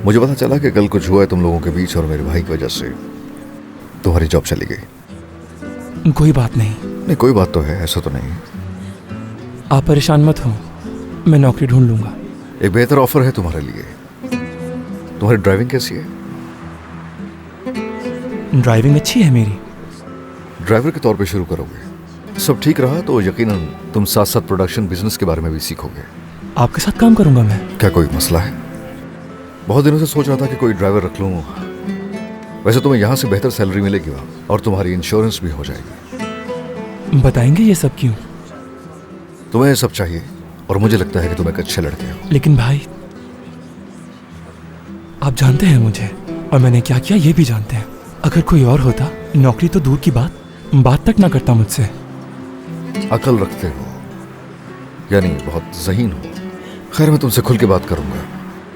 मुझे पता चला कि कल कुछ हुआ है तुम लोगों के बीच और मेरे भाई की वजह से तुम्हारी जॉब चली गई। कोई बात नहीं। नहीं, कोई बात तो है, ऐसा तो नहीं। आप परेशान मत हो, मैं नौकरी ढूंढ लूंगा। एक बेहतर ऑफर है तुम्हारे लिए। तुम्हारी ड्राइविंग कैसी है? ड्राइविंग अच्छी है मेरी। ड्राइवर के तौर पे शुरू करोगे, सब ठीक रहा तो यकीनन तुम साथ साथ प्रोडक्शन बिजनेस के बारे में भी सीखोगे। आपके साथ काम करूंगा मैं। क्या कोई मसला है? बहुत दिनों से सोच रहा था कि कोई ड्राइवर रख लूं। वैसे तुम्हें यहाँ से बेहतर सैलरी मिलेगी वहाँ, और तुम्हारी इंश्योरेंस भी हो जाएगी। बताएंगे ये सब क्यों? तुम्हें ये सब चाहिए और मुझे लगता है कि तुम एक अच्छे लड़के हो। लेकिन भाई, आप जानते हैं मुझे, और मैंने क्या किया ये भी जानते हैं। अगर कोई और होता, नौकरी तो दूर की बात तक ना करता मुझसे। अकल रखते हो, यानी बहुत ज़हीन हो। खैर, मैं तुमसे खुल के बात करूंगा।